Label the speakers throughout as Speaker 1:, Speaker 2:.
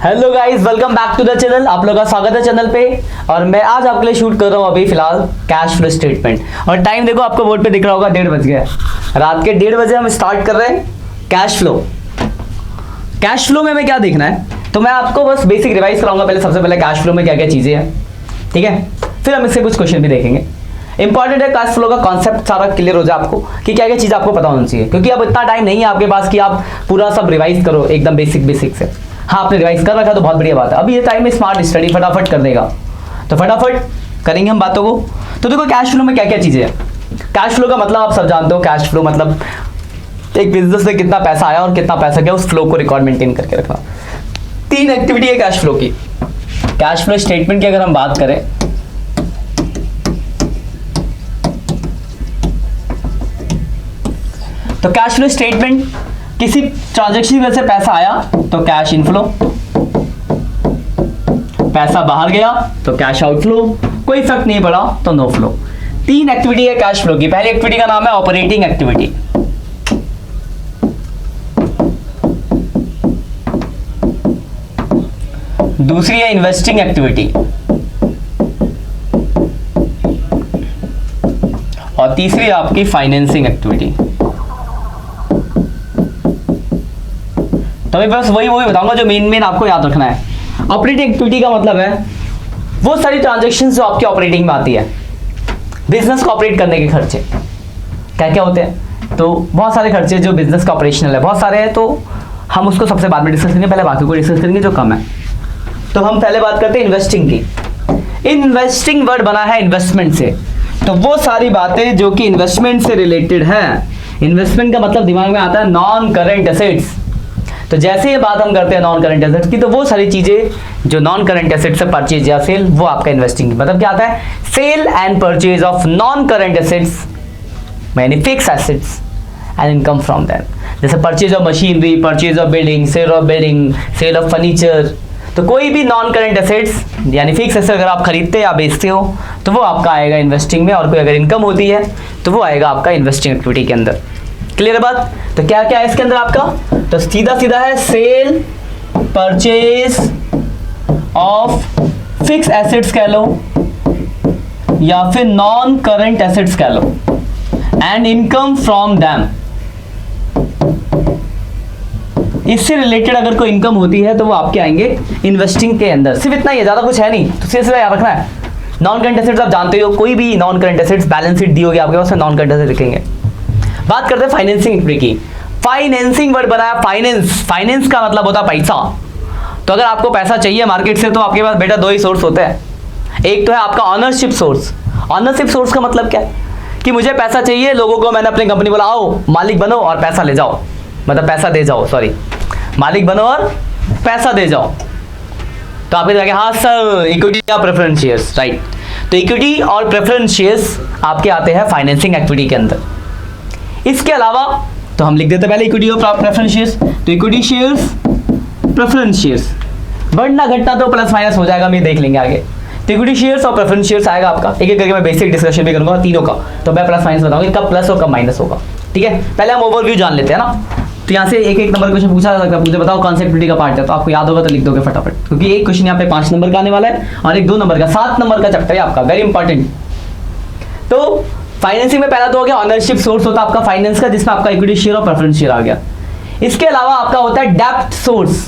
Speaker 1: Hello guys, welcome back to the channel. आप लोगों का स्वागत है चैनल पे। और मैं आज आपके लिए शूट कर रहा हूँ अभी फिलहाल कैश फ्लो स्टेटमेंट। और टाइम देखो, आपको बोर्ड पे दिख रहा होगा 1:30 बज गया। रात के 1:30 बजे हम स्टार्ट कर रहे हैं कैश फ्लो। कैश फ्लो में हमें क्या देखना है, तो मैं आपको बस बेसिक रिवाइज कराऊंगा। पहले सबसे पहले कैश फ्लो में क्या क्या चीजें हैं, ठीक है। फिर हम इससे कुछ क्वेश्चन भी देखेंगे। इंपॉर्टेंट है कैश फ्लो का कॉन्सेप्ट सारा क्लियर हो जाए आपको कि क्या क्या चीज आपको पता होनी चाहिए, क्योंकि अब इतना टाइम नहीं है आपके पास कि आप पूरा सब रिवाइज करो एकदम बेसिक से। हाँ, आपने रिवाइज कर रखा तो बहुत बढ़िया बात है। अभी ये टाइम में स्मार्ट स्टडी फटाफट कर देगा, तो फटाफट करेंगे हम बातों को। तो देखो कैश फ्लो में क्या क्या चीजें हैं। कैश फ्लो का मतलब आप सब जानते हो। कैश फ्लो मतलब एक बिजनेस में कितना पैसा आया और कितना पैसा गया, उस फ्लो को रिकॉर्ड मेंटेन करके रखना। 3 एक्टिविटी है कैश फ्लो की। कैश फ्लो स्टेटमेंट की अगर हम बात करें, तो कैश फ्लो स्टेटमेंट किसी ट्रांजैक्शन की वजह से पैसा आया तो कैश इनफ्लो, पैसा बाहर गया तो कैश आउटफ्लो, कोई इफेक्ट नहीं पड़ा तो नो फ्लो। 3 एक्टिविटी है कैश फ्लो की। पहली एक्टिविटी का नाम है ऑपरेटिंग एक्टिविटी, दूसरी है इन्वेस्टिंग एक्टिविटी, और तीसरी है आपकी फाइनेंसिंग एक्टिविटी। तो मैं बस वही बताऊंगा जो मेन आपको याद रखना है। ऑपरेटिंग एक्टिविटी का मतलब है वो सारी ट्रांजैक्शंस जो आपके ऑपरेटिंग में आती है। बिजनेस को ऑपरेट करने के खर्चे क्या क्या होते हैं, तो बहुत सारे खर्चे जो बिजनेस का ऑपरेशनल है, बहुत सारे हैं। तो हम उसको सबसे बाद में डिस्कस करेंगे, पहले बाकी को डिस्कस करेंगे जो कम है। तो हम पहले बात करते हैं इन्वेस्टिंग की। इन्वेस्टिंग वर्ड बना है इन्वेस्टमेंट से, तो वो सारी बातें जो कि इन्वेस्टमेंट से रिलेटेड है। इन्वेस्टमेंट का मतलब दिमाग में आता है नॉन करेंट एसेट्स। तो जैसे ये बात हम करते हैं नॉन करंट एसेट्स की, तो वो सारी चीजें जो नॉन करंट एसेट्स से परचेज या सेल, वो आपका इन्वेस्टिंग मतलब क्या आता है, sale and purchase of non current assets, यानी fix assets and income from that. जैसे purchase of machinery, purchase of building, sale of building, sale of furniture. तो कोई भी नॉन करंट एसेट्स यानी फिक्स एसेट अगर आप खरीदते या बेचते हो तो वो आपका आएगा इन्वेस्टिंग में। और कोई अगर इनकम होती है तो वो आएगा आपका इन्वेस्टिंग एक्टिविटी के अंदर। क्लियर बात। तो क्या क्या है इसके अंदर आपका, तो सीधा सीधा है cell purchase of fix assets कह लो या फिर नॉन करंट एसेट्स कह लो, एंड इनकम फ्रॉम दैम। इससे रिलेटेड अगर कोई इनकम होती है तो वो आपके आएंगे इन्वेस्टिंग के अंदर। सिर्फ इतना ही है, ज्यादा कुछ है नहीं, तो सीधा सीधा याद रखना है। नॉन करंट एसेट्स आप जानते हो, कोई भी non current assets balance sheet दी होगी आपके पास, नॉन करंट एसेट्स लिखेंगे। बात करते हैं फाइनेंसिंग एक्टिविटी की। फाइनेंसिंग वर्ड बना है फाइनेंस। फाइनेंस का मतलब होता है पैसा। तो अगर आपको पैसा चाहिए मार्केट से, तो आपके पास बेटा 2 ही सोर्स होते हैं। एक तो है आपका ऑनरशिप सोर्स। ऑनरशिप सोर्स का मतलब क्या है कि मुझे पैसा चाहिए, लोगों को मैंने अपनी कंपनी बोला आओ मालिक बनो और पैसा ले जाओ, मतलब पैसा दे जाओ, सॉरी मालिक बनो और पैसा दे जाओ। तो आप जाके हाँ सर इक्विटी या प्रेफरेंस शेयर्स, राइट। तो इक्विटी और प्रेफरेंस शेयर्स आपके आते हैं फाइनेंसिंग एक्टिविटी के अंदर। इसके अलावा तो हम लिख देते पहले इक्विटी और प्रेफरेंस शेयर्स। तो इक्विटी शेयर्स, प्रेफरेंस शेयर्स, बढ़ना घटना तो प्लस माइनस हो जाएगा, मैं देख लेंगे आगे। तो इक्विटी शेयर्स और प्रेफरेंस शेयर्स आएगा आपका। एक एक करके मैं बेसिक डिस्कशन भी करूंगा तीनों का, तो मैं प्लस माइनस बताऊंगा कब प्लस और कब माइनस होगा, ठीक है। पहले हम ओवरव्यू जान लेते हैं ना। तो यहाँ से एक एक नंबर क्वेश्चन पूछा जा सकता है, मुझे बताओ कॉन्सेप्टिविटी का पार्ट है, तो आपको याद होगा तो लिख दोगे फटाफट, क्योंकि एक क्वेश्चन यहाँ पे 5 नंबर का आने वाला है और एक 2 नंबर का, 7 नंबर का चैप्टर है आपका, वेरी इंपॉर्टेंट। तो फाइनेंसिंग में पहला तो हो गया ऑनरशिप सोर्स होता है आपका फाइनेंस का, जिसमें आपका इक्विटी शेयर और प्रेफरेंस शेयर आ गया। इसके अलावा आपका होता है डेप्ट सोर्स।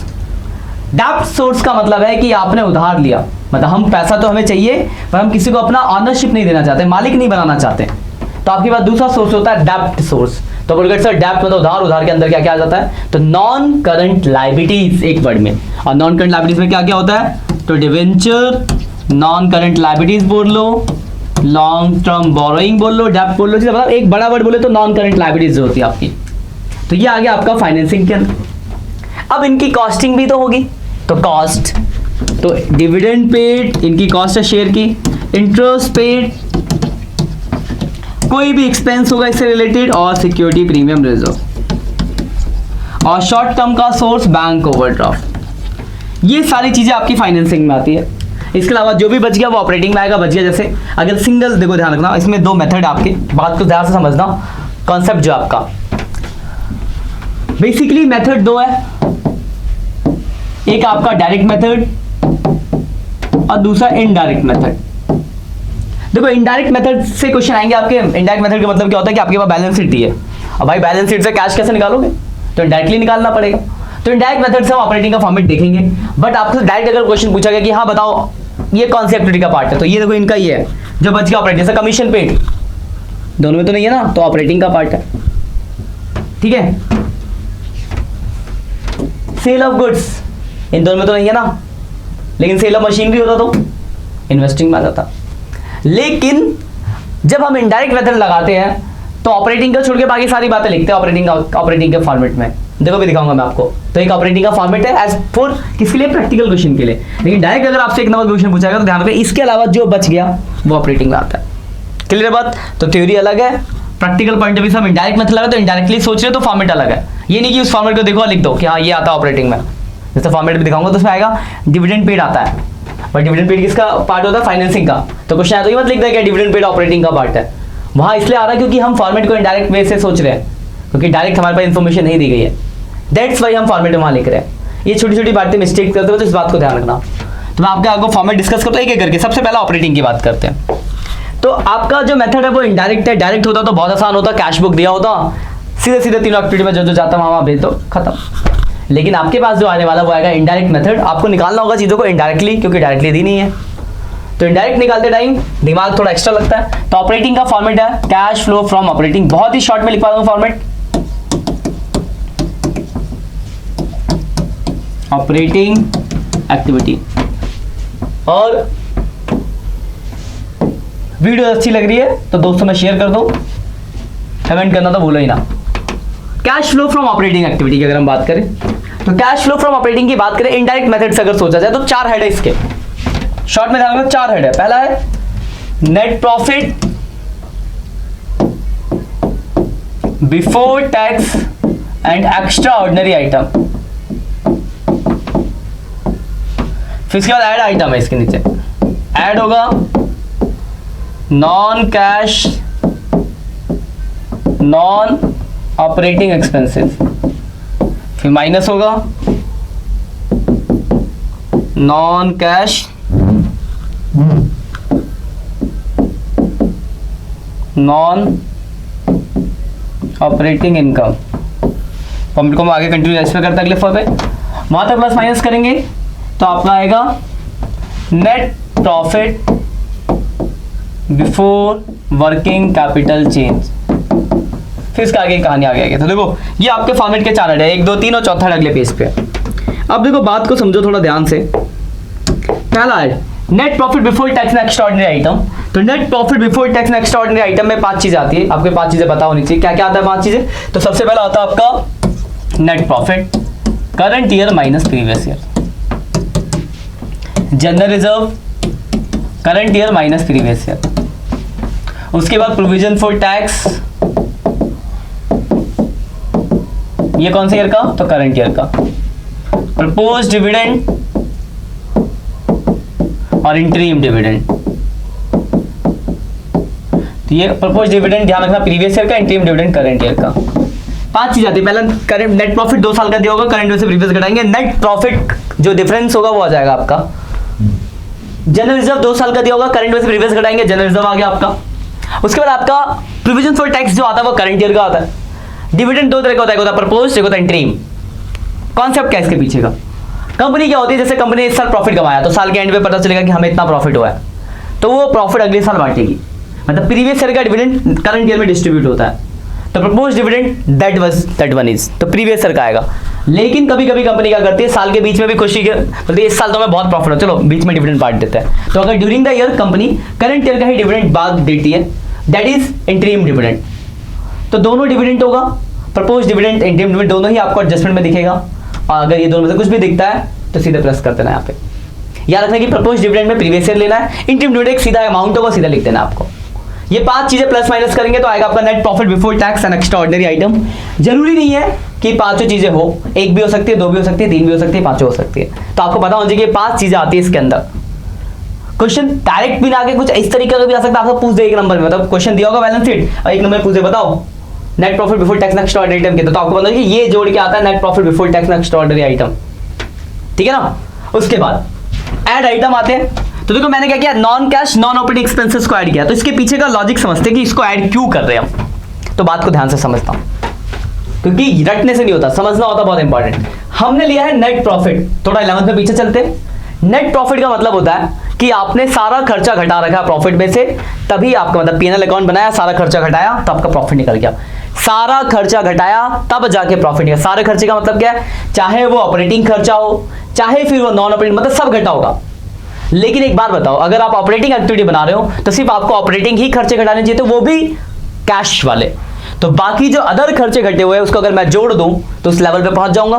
Speaker 1: डेप्ट सोर्स का मतलब है कि आपने उधार लिया, मतलब हम पैसा तो हमें चाहिए पर हम किसी को अपना ऑनरशिप नहीं देना चाहते, मालिक नहीं बनाना चाहते, तो आपके पास दूसरा सोर्स होता है डेप्ट सोर्स। तो बोल सर डेप्ट मतलब उधार, उधार के अंदर क्या क्या आ जाता है, तो नॉन करंट लायबिलिटीज एक वर्ड में। और नॉन करंट लायबिलिटीज में क्या क्या होता है, तो डिवेंचर, नॉन करंट लायबिलिटीज बोल लो, लॉन्ग टर्म बोरोइंग बोल लो, डेप्ट बोल लो, मतलब एक बड़ा वर्ड बोले तो नॉन करंट लायबिलिटीज होती है आपकी। तो ये आ गया आपका फाइनेंसिंग के अंदर। अब इनकी कॉस्टिंग भी तो होगी, तो कॉस्ट, तो डिविडेंड पेड इनकी कॉस्ट है शेयर की, इंटरेस्ट पेड, कोई भी एक्सपेंस होगा इससे रिलेटेड, और सिक्योरिटी प्रीमियम रिजर्व, और शॉर्ट टर्म का सोर्स बैंक ओवरड्राफ्ट। ये सारी चीजें आपकी फाइनेंसिंग में आती है। इसके अलावा जो भी बच गया वो ऑपरेटिंग में आएगा। बच गया जैसे अगर सिंगल, देखो ध्यान रखना इसमें 2 मेथड आपके, बात को ध्यान से समझना, कॉन्सेप्ट जो आपका बेसिकली मेथड 2 है। एक आपका डायरेक्ट मेथड और दूसरा इनडायरेक्ट मेथड। देखो इनडायरेक्ट मेथड से क्वेश्चन आएंगे आपके। इनडायरेक्ट मेथड का मतलब क्या होता है कि आपके पास बैलेंस शीट है, अब भाई बैलेंस शीट से कैश कैसे निकालोगे, तो इनडायरेक्टली निकालना पड़ेगा। तो इनडायरेक्ट मेथड से हम ऑपरेटिंग का फॉर्मेट देखेंगे। बट आपसे डायरेक्ट अगर क्वेश्चन पूछा गया कि हाँ बताओ ये कौन सी एक्टिविटी का पार्ट है, तो ये देखो इनका ये है जो बच गया ऑपरेटिंग, जैसे कमीशन पेड दोनों में तो नहीं है ना, तो ऑपरेटिंग का पार्ट है, ठीक है। सेल ऑफ गुड्स इन दोनों में तो नहीं है ना, लेकिन सेल ऑफ मशीन भी होता तो इन्वेस्टिंग में आ जाता। लेकिन जब हम इनडायरेक्ट मेथड लगाते हैं तो ऑपरेटिंग का छोड़ के बाकी सारी बातें लिखते हैं ऑपरेटिंग के फॉर्मेट में। देखो भी दिखाऊंगा मैं आपको। तो एक ऑपरेटिंग का फॉर्मेट है एज फॉर किसके लिए, प्रैक्टिकल क्वेश्चन के लिए। लेकिन डायरेक्ट अगर आपसे एक नंबर क्वेश्चन पूछा गया तो ध्यान रखिए इसके अलावा जो बच गया वो ऑपरेटिंग में आता है। क्लियर बात। तो थ्योरी अलग है, प्रैक्टिकल पॉइंट ऑफ व्यू से हम इनडायरेक्ट मेथड लगा तो इनडायरेक्टली सोच रहे तो फॉर्मेट अलग है। ये नहीं कि उस फॉर्मेट को देखो और लिख दो कि हाँ ये आता है ऑपरेटिंग में। जैसे फॉर्मेट भी दिखाऊंगा तो उसमें आएगा डिविडेंड पेड आता है, बट डिविडेंड पेड किसका पार्ट होता है, फाइनेंसिंग का। तो क्वेश्चन आया तो ये मत लिख दे कि डिविडेंड पेड ऑपरेटिंग का पार्ट है। वहां इसलिए आ रहा है क्योंकि हम फॉर्मेट को इनडायरेक्ट वे से सोच रहे हैं, क्योंकि डायरेक्ट हमारे पास इन्फॉर्मेशन नहीं दी गई है, दैट्स वाई हम फॉर्मेट वहां लिख रहे हैं। ये छोटी छोटी बातें मिस्टेक करते हो तो इस बात को ध्यान रखना। तो मैं आपके आपको फॉर्मेट डिस्कस करता हूँ एक एक करके। सबसे पहला ऑपरेटिंग की बात करते हैं। तो आपका जो मेथड है वो इनडायरेक्ट है। डायरेक्ट होता तो बहुत आसान होता, कैश बुक दिया होता, सीधे सीधे तीनों एक्टिविटी में जो जो जाता वहां भेज दो, खत्म। लेकिन आपके पास जो आने वाला वो आएगा इनडायरेक्ट मेथड। आपको निकालना होगा चीजों को इनडायरेक्टली, क्योंकि डायरेक्टली दी नहीं है। तो इनडायरेक्ट निकालते टाइम दिमाग थोड़ा एक्स्ट्रा लगता है। तो ऑपरेटिंग का फॉर्मेट है कैश फ्लो फ्रॉम ऑपरेटिंग। बहुत ही शॉर्ट में लिख पाता हूं फॉर्मेट, ऑपरेटिंग एक्टिविटी। और वीडियो अच्छी लग रही है तो दोस्तों में शेयर कर दो, कमेंट करना तो भूलो ही ना। Cash flow from operating activity की अगर हम बात करें तो कैश फ्लो फ्रॉम ऑपरेटिंग की बात करें इनडायरेक्ट मेथड से अगर सोचा जाए तो 4 हेड है इसके। शॉर्ट में ध्यान रखना 4 हेड है। पहला है net profit before tax and extra ordinary item. फिर इसके बाद ऐड आइटम है, इसके नीचे ऐड होगा non cash non operating expenses, फिर माइनस होगा non cash non operating income. Format को हम आगे कंटिन्यू ऐसे करता अगले फॉर पे, वहां तक प्लस माइनस करेंगे तो आपका आएगा net profit before working capital change. फिर इसका आगे कहानी आ गया। तो देखो ये आपके फॉर्मेट के 4 हेड है, 1 2 3 और चौथा अगले पेज पे। अब देखो बात को समझो थोड़ा ध्यान से। पहला है net profit before tax and extraordinary item. तो net profit before tax and extraordinary item में 5 चीजें आती है। आपके 5 चीजें पता होनी चाहिए। क्या क्या आता है 5 चीजें? तो सबसे पहला होता है आपका net profit current year minus previous year, general reserve current year minus previous year, उसके बाद प्रोविजन फॉर टैक्स, ये कौन से ईयर का? तो करंट ईयर का, प्रपोज डिविडेंड और इंटरिम डिविडेंड। तो ये प्रपोज डिविडेंड ध्यान रखना प्रीवियस ईयर का, इंटरिम डिविडेंड करंट ईयर का। 5 चीज आती है। पहला करंट नेट प्रॉफिट 2 साल का दिया होगा, करंट ईयर से प्रीवियस घटाएंगे, नेट प्रॉफिट जो डिफरेंस होगा वो आ जाएगा आपका। जनरल रिजर्व 2 साल का दिया होगा, करंट ईयर से प्रीवियस घटाएंगे, जनरल रिजर्व आ गया आपका। उसके बाद आपका प्रोविजन फॉर टैक्स जो आता है वो करंट ईयर का आता है। डिविडेंड 2 तरह का होता है प्रपोज, एक होता है इंटरिम। कॉन्सेप्ट क्या है इसके पीछे का? कंपनी क्या होती है, जैसे कंपनी ने इस साल प्रॉफिट कमाया तो साल के एंड में पता चलेगा कि हमें इतना प्रॉफिट हुआ है, तो वो प्रॉफिट अगले साल बांटेगी। मतलब प्रीवियस ईयर का डिविडेंड करंट ईयर में डिस्ट्रीब्यूट होता है। तो propose dividend that one is, तो प्रीवियस ईयर का आएगा। लेकिन कभी कभी कंपनी क्या करती है, साल के बीच में भी खुशी के बोलती है इस साल तो हमें बहुत प्रॉफिट हो, चलो बीच में डिविडेंड बांट देते हैं। तो अगर during the year company current year का ही डिविडेंड बांट देती है, दैट इज इंटरिम डिविडेंड। तो दोनों डिविडेंड होगा, प्रपोज डिविडेंड इंटरिम डिविडेंड दोनों ही आपको एडजस्टमेंट में दिखेगा। और अगर ये दोनों में से कुछ भी दिखता है तो सीधे प्लस कर देना। यहाँ पे याद रखना कि प्रपोज डिविडेंड में प्रीवियस ईयर लेना है, इंटरिम डिविडेंड सीधा अमाउंट होगा, सीधा लिख देना आपको। ये 5 चीजें प्लस माइनस करेंगे तो आएगा आपका net profit before tax and extra ordinary item. जरूरी नहीं है कि 5 चीजें हो, 1 भी हो सकती है, 2 भी हो सकती है, 3 भी हो सकती है, 5 हो सकती है। तो आपको पता होना चाहिए कि 5 चीजें आती है इसके अंदर। क्वेश्चन डायरेक्ट भी ना आके कुछ इस तरीके का भी आ सकता है, आपको पूछ दे 1 नंबर में, मतलब क्वेश्चन दिया होगा बैलेंस शीट और 1 नंबर में पूछ दे बताओ net profit before tax and extra ordinary item के, तो आपको पता है कि ये जोड़ के आता है net profit before tax and extra ordinary item. ठीक है ना। उसके बाद ऐड आइटम आते हैं। तो देखो मैंने क्या किया, non cash non operating expenses को ऐड किया। तो इसके पीछे का लॉजिक समझते हैं कि इसको ऐड क्यों कर रहे हैं हम। तो बात को ध्यान से समझता हूं, क्योंकि रटने से नहीं होता, समझना होता, बहुत इंपॉर्टेंट। हमने लिया है नेट प्रॉफिट। थोड़ा 11th में पीछे चलते हैं। नेट प्रॉफिट का मतलब होता है कि आपने सारा खर्चा घटा रखा प्रॉफिट में से, तभी आपका मतलब पीएनएल अकाउंट बनाया, सारा खर्चा घटाया तो आपका प्रॉफिट निकल गया। सारा खर्चा घटाया तब जाके प्रॉफिट निकला। सारे खर्चे का मतलब क्या है, चाहे वो ऑपरेटिंग खर्चा हो, चाहे फिर वो नॉन ऑपरेटिंग, मतलब सब घटा होगा। लेकिन एक बात बताओ, अगर आप ऑपरेटिंग एक्टिविटी बना रहे हो तो सिर्फ आपको ऑपरेटिंग ही खर्चे घटाने चाहिए, तो वो भी कैश वाले। तो बाकी जो अदर खर्चे घटे हुए हैं उसको अगर मैं जोड़ दूं तो उस लेवल पे पहुंच जाऊंगा।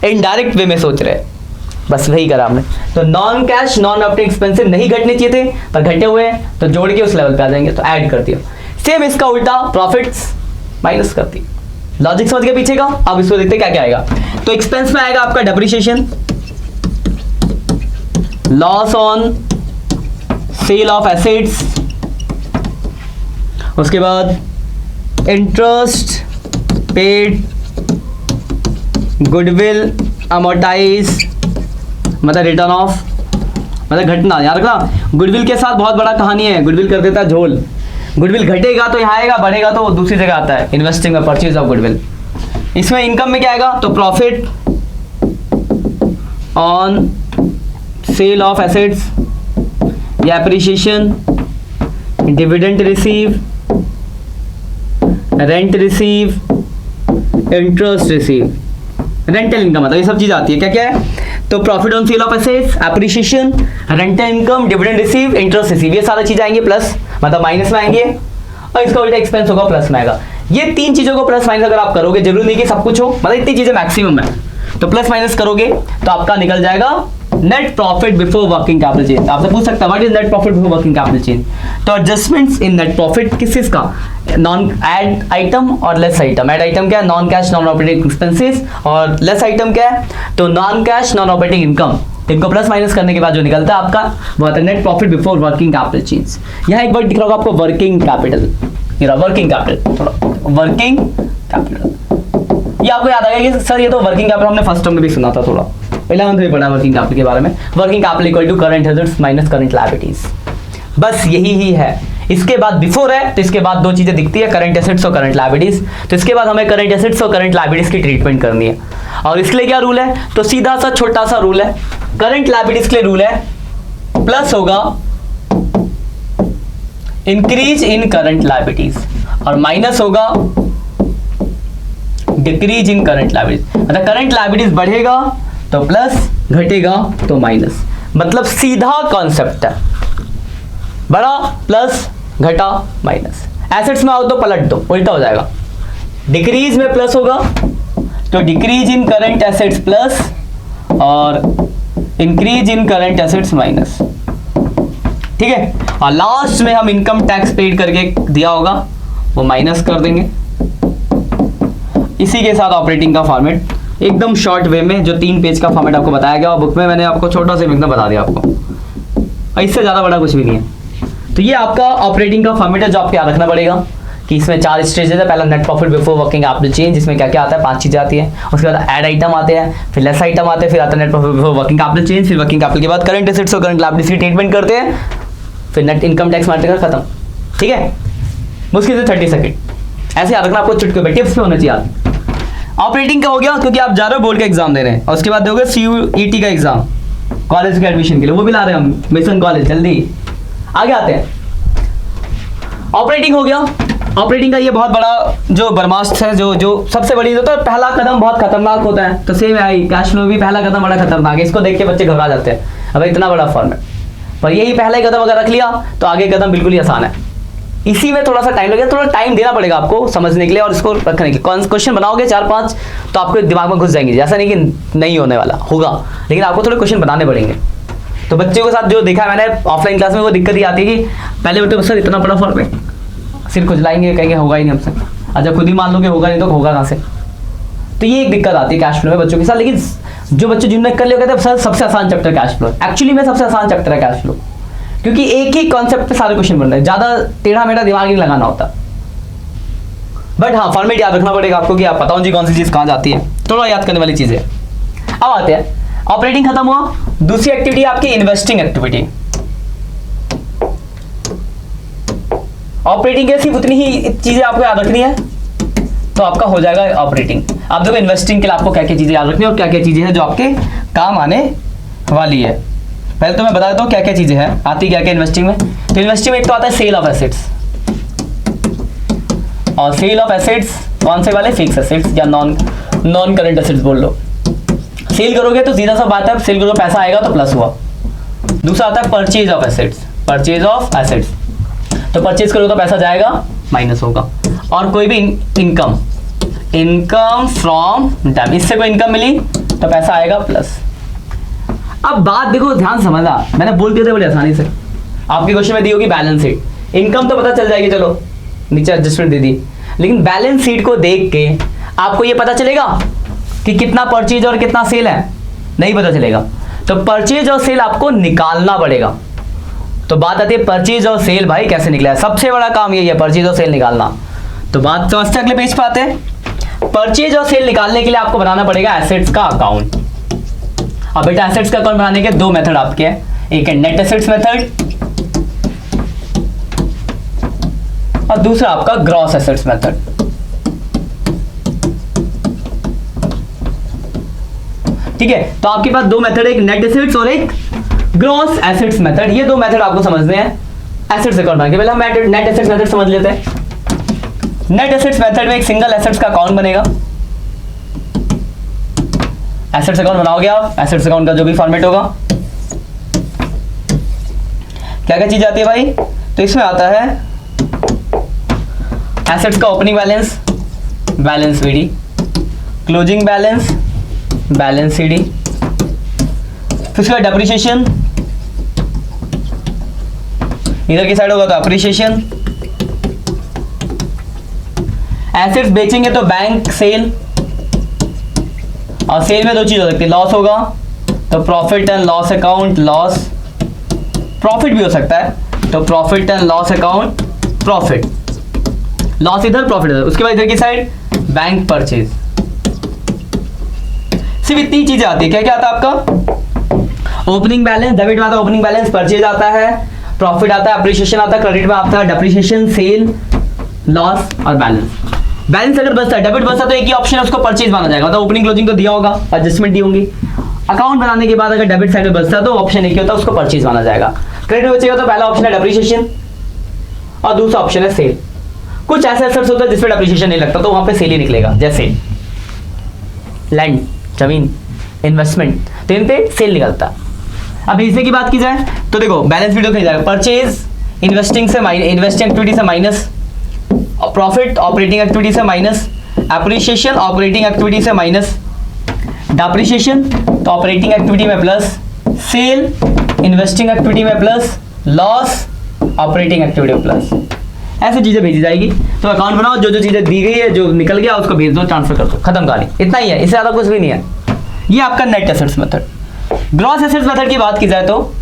Speaker 1: इनडायरेक्ट वे में सोच रहे हैं, बस वही करा हमने। तो non cash non operating expenses नहीं घटने चाहिए थे पर घटे हुए हैं, तो जोड़ के उस लेवल पे आ जाएंगे, तो ऐड कर दिया। सेम इसका उल्टा, प्रॉफिट्स माइनस कर दिया। लॉजिक समझ गए पीछे का। अब इसको देखते क्या क्या आएगा। तो एक्सपेंस में आएगा आपका depreciation, loss on sale of assets, उसके बाद इंटरेस्ट पेड, गुडविल अमोर्टाइज मतलब रिटर्न ऑफ, मतलब घटना। याद रखना गुडविल के साथ बहुत बड़ा कहानी है, गुडविल कर देता है झोल। गुडविल घटेगा तो यहाँ आएगा, बढ़ेगा तो दूसरी जगह आता है। इन्वेस्टिंग में परचेज ऑफ गुडविल। इसमें इनकम में क्या आएगा, तो profit on sale of assets या appreciation, dividend receive, rent receive, interest receive, rental income, मतलब ये सब चीज आती है। क्या क्या है, तो profit on sale of assets, appreciation, rental income, dividend receive, interest receive, ये सारी चीजें आएंगी प्लस, मतलब माइनस में आएंगे। और इसका उल्टा एक्सपेंस होगा प्लस में आएगा। ये तीन चीजों को प्लस माइनस अगर आप करोगे, जरूरी नहीं कि सब कुछ हो, मतलब इतनी चीजें मैक्सिमम है, तो प्लस माइनस करोगे तो आपका निकल जाएगा net profit before working capital change. आपसे पूछ सकता है what is net profit before working capital change. तो एडजस्टमेंट्स इन नेट प्रॉफिट किस चीज का, नॉन ऐड आइटम और लेस आइटम। ऐड आइटम क्या है, non cash non operating expenses, और लेस आइटम क्या है, तो non cash non operating income. इनको प्लस माइनस करने के बाद जो निकलता है आपका वो होता है net profit before working capital change. यहाँ एक वर्ड दिख रहा होगा आपको, वर्किंग कैपिटल, वर्किंग कैपिटल, थोड़ा वर्किंग कैपिटल। ये आपको याद आएगा कि सर ये तो वर्किंग कैपिटल हमने फर्स्ट टर्म में भी सुना था, थोड़ा 11th में पढ़ा वर्किंग कैपिटल के बारे में। Working capital equal to current assets minus current liabilities, बस यही ही है। इसके बाद बिफोर है तो इसके बाद दो चीजें दिखती है, करंट एसेट्स और करंट लायबिलिटीज। तो इसके बाद हमें करंट एसेट्स और करंट लायबिलिटीज की ट्रीटमेंट करनी है। और इसके लिए क्या रूल है, तो सीधा सा छोटा सा रूल है। करंट लायबिलिटीज के लिए रूल है प्लस होगा इंक्रीज इन करंट लायबिलिटीज और माइनस होगा डिक्रीज इन करंट लायबिलिटीज। मतलब करंट लायबिलिटीज बढ़ेगा तो प्लस, घटेगा तो माइनस, मतलब सीधा कॉन्सेप्ट है, बड़ा प्लस, घटा माइनस। एसेट्स में आओ तो पलट दो, उल्टा हो जाएगा। डिक्रीज में प्लस होगा तो decrease in current assets plus और increase in current assets minus, ठीक है। और लास्ट में हम इनकम टैक्स पेड करके दिया होगा वो माइनस कर देंगे। इसी के साथ ऑपरेटिंग का फॉर्मेट एकदम शॉर्ट वे में, जो 3 पेज का फॉर्मेट आपको बताया गया और बुक में मैंने आपको छोटा सा एकदम बता दिया आपको, और इससे ज़्यादा बड़ा कुछ भी नहीं है। तो ये आपका ऑपरेटिंग का फॉर्मेट है जो आपको याद रखना पड़ेगा कि इसमें 4 स्टेजेस है। पहला net profit before working capital change, इसमें क्या क्या आता है, 5 चीज़ें आती हैं। उसके बाद ऐड आइटम आते हैं, फिर लेस आइटम आते हैं, फिर आता है net profit before working capital change, फिर वर्किंग कैपिटल के बाद करंट एसेट्स और करंट लायबिलिटीज की ट्रीटमेंट करते हैं, फिर नेट इनकम टैक्स मैटर खत्म, ठीक है। मुश्किल से 30 सेकंड ऐसे याद रखना आपको, चुटके पे टिप्स पे होना चाहिए। ऑपरेटिंग का हो गया क्योंकि आप जा रहे हो बोर्ड का एग्जाम दे रहे हैं, और उसके बाद दोगे CUET का एग्जाम कॉलेज के एडमिशन के लिए, वो भी ला रहे हैं हम, मिशन कॉलेज। जल्दी आगे आते हैं। ऑपरेटिंग हो गया। ऑपरेटिंग का ये बहुत बड़ा जो ब्रह्मास्त्र है, जो सबसे बड़ी होता है, पहला कदम बहुत खतरनाक होता है। तो सेम है, कैश फ्लो भी पहला कदम बड़ा खतरनाक है। इसको देख के बच्चे घबरा जाते हैं, अब इतना बड़ा फॉर्मेट, पर यही पहला कदम अगर रख लिया तो आगे कदम बिल्कुल ही आसान है। इसी में थोड़ा सा टाइम लगेगा, थोड़ा टाइम देना पड़ेगा आपको समझने के लिए और इसको रखने के लिए। क्वेश्चन बनाओगे 4-5 तो आपको दिमाग में घुस जाएंगे, ऐसा नहीं कि नहीं होने वाला होगा, लेकिन आपको थोड़े क्वेश्चन बनाने पड़ेंगे। तो बच्चों के साथ जो देखा है मैंने ऑफलाइन क्लास में, वो दिक्कत ही आती है कि पहले बच्चे सर इतना बड़ा फॉर्मेट, सिर खुजलाएंगे, कहेंगे होगा ही नहीं हमसे। अच्छा खुद ही मान लो कि होगा नहीं तो होगा कहाँ से। तो ये एक दिक्कत आती है कैश फ्लो में बच्चों के साथ। लेकिन जो बच्चे जिन्होंने कर लिया कहते हैं सर सबसे आसान चैप्टर कैश फ्लो। एक्चुअली में सबसे आसान चैप्टर है कैश फ्लो, क्योंकि एक ही कॉन्सेप्ट पे सारे क्वेश्चन बन रहे हैं, ज्यादा टेढ़ा मेढ़ा दिमाग नहीं लगाना होता। बट हाँ फॉर्मेट याद रखना पड़ेगा आपको कि आप बताओ जी कौन सी चीज कहाँ जाती है, थोड़ा याद करने वाली चीज है। अब आते हैं ऑपरेटिंग खत्म हुआ, दूसरी एक्टिविटी आपकी इन्वेस्टिंग एक्टिविटी। ऑपरेटिंग के सिर्फ उतनी ही चीजें आपको याद रखनी है तो आपका हो जाएगा ऑपरेटिंग। आप देखो इन्वेस्टिंग के लिए आपको क्या क्या चीजें याद रखनी है और क्या क्या चीजें हैं जो आपके काम आने वाली है। पहले तो मैं बता देता हूँ क्या क्या चीजें हैं, आती क्या क्या इन्वेस्टिंग में। तो इन्वेस्टिंग में एक तो आता है सेल ऑफ एसेट्स, और सेल ऑफ एसेट्स कौन से वाले, फिक्स एसेट्स या नॉन करंट एसेट्स बोल लो। सेल करोगे तो सीधा सा बात है, सेल करोगे पैसा आएगा तो प्लस हुआ। दूसरा आता है purchase of assets, purchase of assets, तो परचेज करोगे तो पैसा जाएगा माइनस होगा। और कोई भी इनकम, इनकम फ्रॉम डैम, इससे कोई इनकम मिली तो पैसा आएगा प्लस। अब बात देखो ध्यान समझना, मैंने बोल दिया था बड़ी आसानी से। आपके क्वेश्चन में दी होगी बैलेंस शीट, इनकम तो पता चल जाएगी, चलो नीचे एडजस्टमेंट दे दी, लेकिन बैलेंस शीट को देख के आपको ये पता चलेगा कि कितना परचेज और कितना सेल है, नहीं पता चलेगा। तो परचेज और सेल आपको निकालना पड़ेगा। तो बात आती है परचेज और सेल, भाई कैसे निकला है, सबसे बड़ा काम यही है परचेज और सेल निकालना। तो बात समझते अगले पेज पे आते हैं। परचेज और सेल निकालने के लिए आपको बनाना पड़ेगा एसेट्स का अकाउंट। अब बेटा एसेट्स का अकाउंट बनाने के दो मेथड आपके हैं, एक है नेट एसेट्स मेथड और दूसरा आपका ग्रॉस एसेट्स मेथड। ठीक है, तो आपके पास दो मेथड है, एक नेट एसेट्स और एक ग्रॉस एसेट्स मेथड। ये दो मेथड आपको समझने हैं एसेट्स अकाउंट बनाने के। पहले हम नेट एसेट्स मेथड समझ लेते हैं। नेट एसेट्स मेथड में एक सिंगल एसेट्स का अकाउंट बनेगा। एसेट्स अकाउंट बनाओगे आप, एसेट्स अकाउंट का जो भी फॉर्मेट होगा, क्या क्या चीज आती है भाई, तो इसमें आता है एसेट्स का opening balance, balance BD, closing balance, balance CD, फिर उसका डेप्रिसिएशन, इधर की साइड होगा तो अप्रिसिएशन। एसेट्स बेचेंगे तो बैंक सेल, और सेल में दो चीज हो सकती है, लॉस होगा तो profit and loss account loss, profit भी हो सकता है तो profit and loss account profit, loss इधर प्रॉफिट इधर। उसके बाद इधर की साइड बैंक परचेज। सिर्फ इतनी चीजें आती है। क्या क्या आता है आपका, ओपनिंग बैलेंस, डेबिट में आता है ओपनिंग बैलेंस, परचेज आता है, प्रॉफिट आता है, अप्रिसिएशन आता है, क्रेडिट में आता है डेप्रिसिएशन, सेल, लॉस और बैलेंस। बैलेंस अगर बचता है, डेबिट बचता तो एक ही ऑप्शन है, उसको परचेज माना जाएगा। तो ओपनिंग क्लोजिंग तो दिया होगा, एडजस्टमेंट दी होंगी। अकाउंट बनाने के बाद अगर डेबिट साइड में बचता तो ऑप्शन एक ही होता है, उसको परचेज माना जाएगा। क्रेडिट बचेगा तो पहला ऑप्शन है डेप्रिसिएशन और दूसरा ऑप्शन है सेल। कुछ ऐसे एसेट्स होता है जिसपे डेप्रिसिएशन नहीं लगता तो वहां पे सेल ही निकलेगा, जैसे लैंड, जमीन, इन्वेस्टमेंट, तो इन पे सेल निकलता है। अब इससे की बात की जाए तो देखो बैलेंस वीडियो कहीं जाएगा, परचेज इन्वेस्टिंग से माइनस, इन्वेस्टिंग एक्टिविटी से माइनस, प्रॉफिट ऑपरेटिंग एक्टिविटी से माइनस, एप्रिसिएशन ऑपरेटिंग एक्टिविटी से माइनस, डेप्रिसिएशन तो ऑपरेटिंग एक्टिविटी में प्लस, सेल इन्वेस्टिंग एक्टिविटी में प्लस, लॉस ऑपरेटिंग एक्टिविटी में प्लस। ऐसी चीजें भेजी जाएगी। तो अकाउंट बनाओ, जो जो चीजें दी गई है, जो निकल गया उसको भेज दो, ट्रांसफर कर दो, खत्म कहानी। इतना ही है, इससे ज्यादा कुछ भी नहीं है। ये आपका net assets method. Gross assets method की बात की जाए तो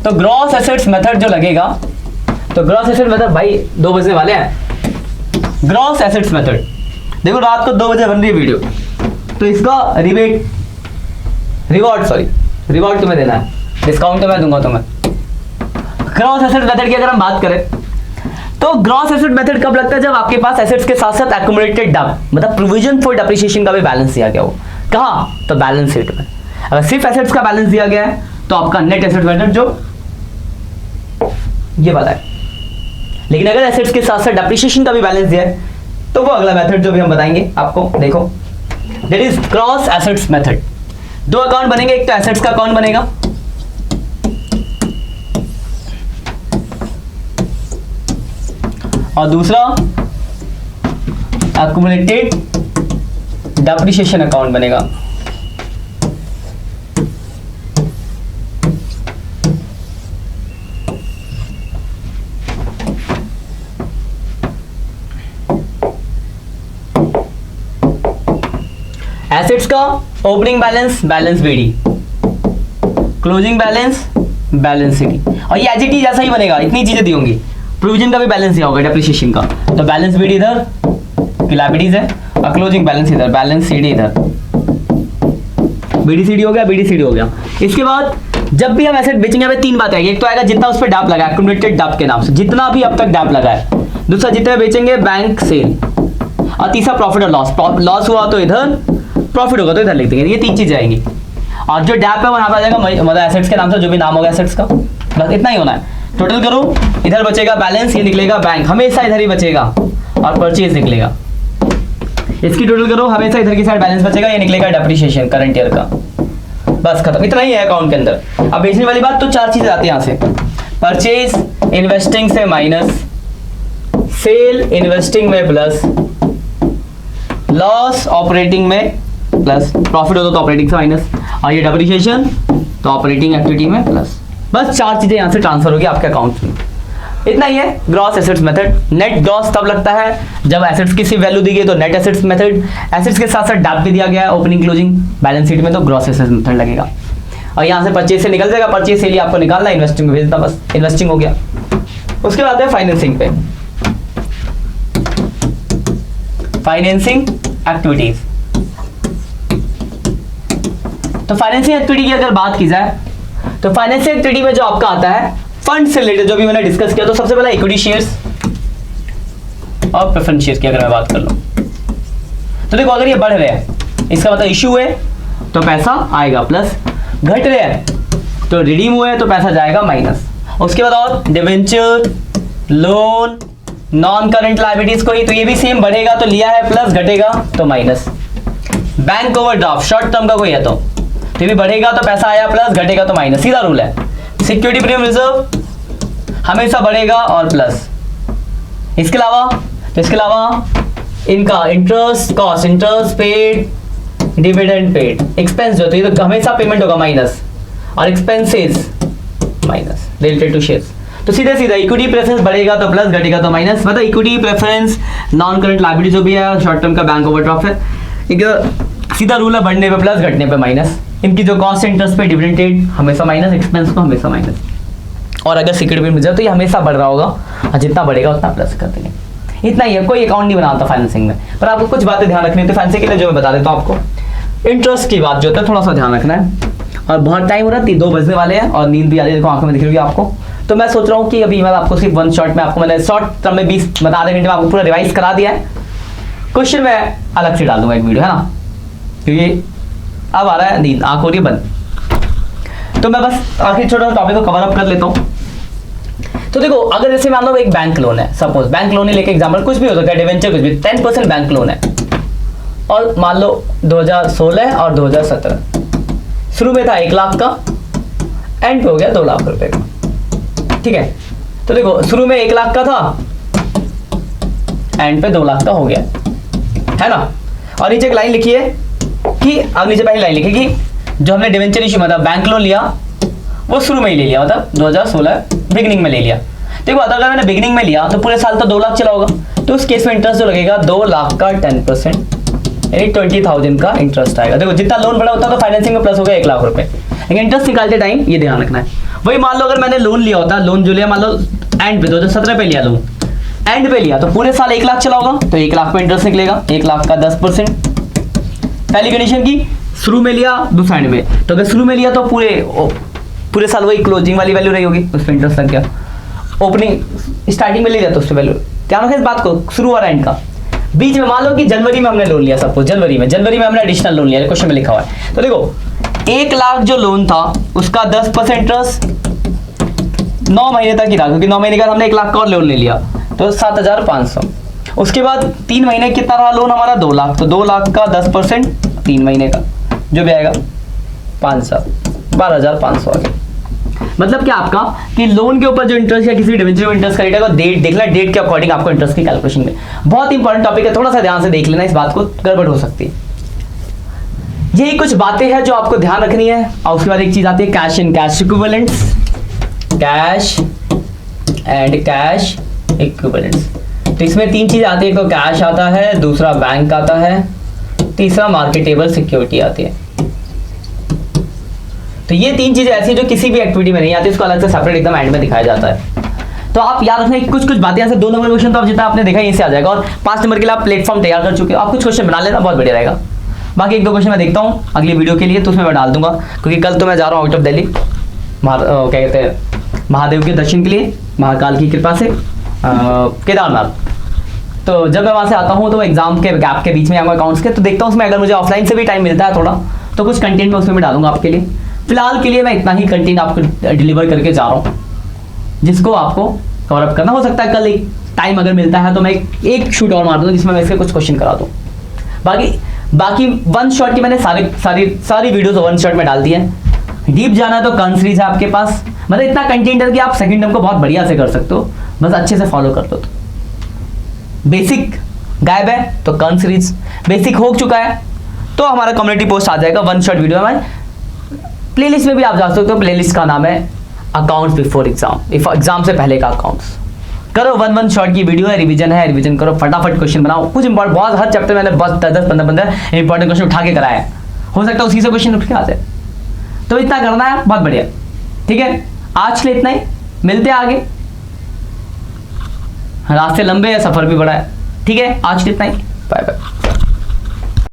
Speaker 1: ग्रॉस एसेट्स मेथड जो लगेगा, तो ग्रॉस एसेट्स मेथड भाई 2 बजने वाले हैं। ग्रॉस एसेट्स मेथड देखो रात को 2 बजे बन रही है वीडियो, तो इसका रिवॉर्ड तुम्हें देना है, डिस्काउंट तो मैं दूंगा तुम्हें। ग्रॉस एसेट मेथड की अगर हम बात करें तो ग्रॉस एसेट मेथड कब लगता है, जब आपके पास एसेट्स के साथ साथ एक्यूमुलेटेड डेप्ट, मतलब प्रोविजन फॉर डेप्रिसिएशन का भी बैलेंस दिया गया हो। कहाँ, तो बैलेंस शीट में। अगर सिर्फ एसेट्स का बैलेंस दिया गया है तो आपका नेट एसेट मेथड जो ये वाला है। लेकिन अगर एसेट्स के साथ साथ डेप्रिसिएशन का भी बैलेंस दिया है तो वो अगला मेथड जो भी हम बताएंगे आपको, देखो that is gross assets method. 2 account बनेंगे, एक तो एसेट्स का अकाउंट बनेगा और दूसरा एक्यूमुलेटेड डेप्रिसिएशन अकाउंट बनेगा। एसेट्स का opening balance, balance BD, closing balance, balance CD, और ये एचटी जैसा ही बनेगा, इतनी चीजें दी होंगी। प्रोविजन का भी बैलेंस दिया होगा, डेप्रिसिएशन का, तो बैलेंस बीडी इधर, लायबिलिटीज है, और क्लोजिंग बैलेंस इधर, बैलेंस सीडी इधर। BDCD हो गया, BDCD हो गया। इसके बाद जब भी हम एसेट बेचेंगे हमें तीन बात आएगी, एक तो आएगा जितना उस पर डाप लगा, एक्यूमुलेटेड डाप के नाम से, जितना भी अब तक डाप लगा है। दूसरा जितने बेचेंगे बैंक सेल, और तीसरा प्रॉफिट और लॉस। लॉस हुआ तो इधर, प्रॉफिट होगा तो इधर लिख देंगे। ये तीन चीजें आएंगी। और जो डैप है वो यहाँ पे आ जाएगा मतलब एसेट्स के नाम से, जो भी नाम होगा एसेट्स का, बस इतना ही होना है। टोटल करो, इधर बचेगा बैलेंस, ये निकलेगा बैंक, हमेशा इधर ही बचेगा, और परचेज निकलेगा। इसकी टोटल करो, हमेशा इधर की साइड बैलेंस बचेगा, ये निकलेगा डेप्रिसिएशन करंट ईयर का। बस खत्म, इतना ही है अकाउंट के अंदर। अब बेचने वाली बात तो चार चीजें आती है यहाँ से, परचेज इन्वेस्टिंग से माइनस, सेल इन्वेस्टिंग में प्लस, लॉस ऑपरेटिंग में प्लस, प्रॉफिट हो तो ऑपरेटिंग से माइनस, और ये डेप्रिसिएशन तो ऑपरेटिंग एक्टिविटी में प्लस। बस चार चीजें यहाँ से ट्रांसफर होगी आपके अकाउंट में। इतना ही है gross assets method. Net gross तब लगता है जब एसेट्स की सिर्फ वैल्यू दी गई तो नेट एसेट्स मेथड, एसेट्स के साथ साथ डाप भी दिया गया है ओपनिंग क्लोजिंग बैलेंस शीट में, तो ग्रॉस एसेट्स मेथड लगेगा। और यहाँ से परचेज से निकल जाएगा, परचेज से लिए आपको निकालना, इन्वेस्टिंग में भेजना, बस इन्वेस्टिंग हो गया। उसके बाद है फाइनेंसिंग पे, फाइनेंसिंग एक्टिविटीज। तो फाइनेंसिंग एक्टिविटी की अगर बात की जाए तो फाइनेंसिंग एक्टिविटी में जो आपका आता है फंड से रिलेटेड, जो भी मैंने डिस्कस किया, तो सबसे पहले इक्विटी शेयर्स और प्रेफरेंस शेयर्स की अगर मैं बात कर लूं तो देखो, अगर ये बढ़ रहे हैं इसका मतलब इश्यू है तो पैसा आएगा प्लस, घट रहे हैं तो रिडीम हुए हैं तो पैसा जाएगा माइनस। उसके बाद और debenture, loan, non current liabilities कोई, तो ये भी सेम, बढ़ेगा तो लिया है प्लस, घटेगा तो minus. Bank overdraft short term का कोई है तो ये भी बढ़ेगा तो पैसा आया प्लस, घटेगा तो माइनस, सीधा रूल है। सिक्योरिटी प्रीमियम रिजर्व हमेशा बढ़ेगा और प्लस। इसके अलावा इनका interest cost, interest paid, dividend paid, expense जो, तो ये तो हमेशा पेमेंट होगा माइनस, और expenses minus related to shares. तो सीधे सीधा इक्विटी प्रेफरेंस बढ़ेगा तो प्लस, घटेगा तो माइनस। मतलब equity preference, non current liability जो भी है, शॉर्ट टर्म का बैंक ओवरड्राफ्ट है, सीधा रूल है, बढ़ने पे प्लस, घटने पे माइनस। इनकी जो कॉस्ट, इंटरेस्ट पे, डिविडेंड पेड हमेशा माइनस, एक्सपेंस को हमेशा माइनस। और अगर सिक्योरिटी मिल जाए तो ये हमेशा बढ़ रहा होगा, और जितना बढ़ेगा उतना प्लस कर देंगे। इतना ही है, कोई अकाउंट नहीं बनाता फाइनेंसिंग में, पर आपको कुछ बातें ध्यान रखनी है। तो फाइनेंसिंग के लिए जो मैं बता देता हूँ आपको, इंटरेस्ट की बात जो होता है थोड़ा सा ध्यान रखना है। और बहुत टाइम हो रहा है, 2 बजने वाले हैं और नींद भी आ रही है, देखो आंखों में दिख रही होगी आपको। तो मैं सोच रहा हूँ कि अभी मैं आपको सिर्फ वन शॉट में आपको मैंने शॉर्ट टर्म में 20 आधे घंटे में आपको पूरा रिवाइज करा दिया है। क्वेश्चन में अलग से डाल दूंगा एक वीडियो, है ना, क्योंकि अब आ रहा है नींद, आंख हो रही है बंद। तो मैं बस आखिर छोटा सा टॉपिक को कवर अप कर लेता हूँ। तो देखो, अगर जैसे मान लो एक बैंक लोन है, सपोज बैंक लोन ही लेके एग्जाम्पल, कुछ भी हो सकता है, डिवेंचर कुछ भी, 10% बैंक लोन है, और मान लो 2016 और 2017 शुरू में था 1 लाख का, एंड पे हो गया 2 लाख रुपए का, ठीक है। तो देखो, शुरू में 1 लाख का था, एंड पे 2 लाख का हो गया, है ना। और नीचे एक लाइन लिखिए कि, अब नीचे पहली लाइन लिखिए कि जो हमने डिवेंचर इशू मतलब बैंक लोन लिया वो शुरू में ही ले लिया, मतलब 2016 बिगिनिंग में ले लिया। देखो, अगर मैंने बिगिनिंग में लिया तो पूरे साल तो 2 लाख चला होगा, तो उस केस में इंटरेस्ट जो लगेगा 2 लाख का 10%, यानी 20,000 का इंटरेस्ट आएगा। देखो, जितना लोन बड़ा होता है तो फाइनेंसिंग में प्लस हो गया 1 लाख रुपए, लेकिन इंटरेस्ट निकालते टाइम ये ध्यान रखना है। वही मान लो अगर मैंने लोन लिया होता, लोन जो लिया मान लो एंड पे 2017 पे लिया लोन, एंड पे लिया तो पूरे साल 1 लाख चला होगा, तो 1 लाख पे इंटरेस्ट निकलेगा, 1 लाख का 10%। पहली कंडीशन की शुरू में लिया, दूसरा एंड में, तो अगर शुरू में लिया तो पूरे साल वही क्लोजिंग वाली वैल्यू रही होगी, उस पर इंटरेस्ट लग गया। ओपनिंग स्टार्टिंग में ले लिया तो उस पर वैल्यू, ध्यान रखें इस बात को, शुरू और एंड का। बीच में मान लो कि जनवरी में हमने लोन लिया, सपोज जनवरी में हमने एडिशनल लोन लिया, क्वेश्चन में लिखा हुआ है। तो देखो, 1 लाख जो लोन था उसका 10% इंटरेस्ट 9 महीने तक ही था, क्योंकि 9 महीने का हमने 1 लाख का और लोन ले लिया, तो 7,500। उसके बाद 3 महीने कितना रहा लोन हमारा, 2 लाख, तो 2 लाख का 10% 3 महीने का जो भी आएगा 12,500 आ गया। मतलब क्या आपका कि लोन के ऊपर जो इंटरेस्ट या किसी डिवेंचर में इंटरेस्ट करेगा, डेट देखना, डेट के अकॉर्डिंग आपको इंटरेस्ट की कैलकुलेशन में। बहुत इंपॉर्टेंट टॉपिक है, थोड़ा सा ध्यान से देख लेना, इस बात को गड़बड़ हो सकती है। यही कुछ बातें हैं जो आपको ध्यान रखनी है। और उसके बाद एक चीज आती है cash and cash equivalents, cash and cash equivalents. तो इसमें 3 चीज आती है, एक तो कैश आता है, दूसरा बैंक आता है, तीसरा मार्केटेबल सिक्योरिटी आती है। तो ये 3 चीजें ऐसी जो किसी भी एक्टिविटी में नहीं आती, इसको अलग से सेपरेट एकदम एंड में दिखाया जाता है। तो आप याद रखना कि कुछ बातें यहाँ से 2 नंबर क्वेश्चन तो आप जितना आपने देखा यहीं से आ जाएगा, और 5 नंबर के लिए आप प्लेटफॉर्म तैयार कर चुके हो, आप कुछ क्वेश्चन बना लेना, बहुत बढ़िया रहेगा। बाकी एक दो क्वेश्चन मैं देखता हूँ अगली वीडियो के लिए, तो उसमें मैं डाल दूंगा, क्योंकि कल तो मैं जा रहा हूँ आउट ऑफ दिल्ली, क्या कहते हैं, महादेव के दर्शन के लिए, महाकाल की कृपा से केदारनाथ। तो जब मैं वहाँ से आता हूँ तो एग्जाम के गैप के बीच में आऊँगा अकाउंट्स के, तो देखता हूँ उसमें अगर मुझे ऑफलाइन से भी टाइम मिलता है थोड़ा, तो कुछ कंटेंट मैं उसमें मैं डालूंगा आपके लिए। फिलहाल के लिए मैं इतना ही कंटेंट आपको डिलीवर करके जा रहा हूँ, जिसको आपको कवर अप करना। हो सकता है कल एक टाइम अगर मिलता है तो मैं एक शूट और मार दूँ जिसमें मैं इसके कुछ क्वेश्चन करा दूँ। बाकी वन शॉट की मैंने सारी वीडियोस वन शॉट में डाल दी है। डीप जाना तो कर्ण सीरीज है आपके पास, मतलब इतना कंटेंट है कि आप सेकंड टर्म को बहुत बढ़िया से कर सकते हो, बस अच्छे से फॉलो कर दो। तो बेसिक गायब है तो कर्ण सीरीज, बेसिक हो चुका है तो हमारा कम्युनिटी पोस्ट आ जाएगा वन शॉट वीडियो में। प्लेलिस्ट में भी आप जा सकते हो, प्लेलिस्ट का नाम है अकाउंट्स बिफोर एग्जाम, एग्जाम से पहले का अकाउंट्स। करो वन शॉट की वीडियो है, रिवीजन करो, फटाफट क्वेश्चन बनाओ, कुछ इंपॉर्टेंट, बहुत हर चैप्टर मैंने बस 10-15 इंपॉर्टेंट क्वेश्चन उठा के कराया है, हो सकता है उसी से क्वेश्चन उठ के आ जाए। तो इतना करना है, बहुत बढ़िया, ठीक है। आज के लिए इतना ही, मिलते हैं आगे, रास्ते लंबे हैं, सफर भी बड़ा है, ठीक है। आज के लिए इतना ही, बाय बाय।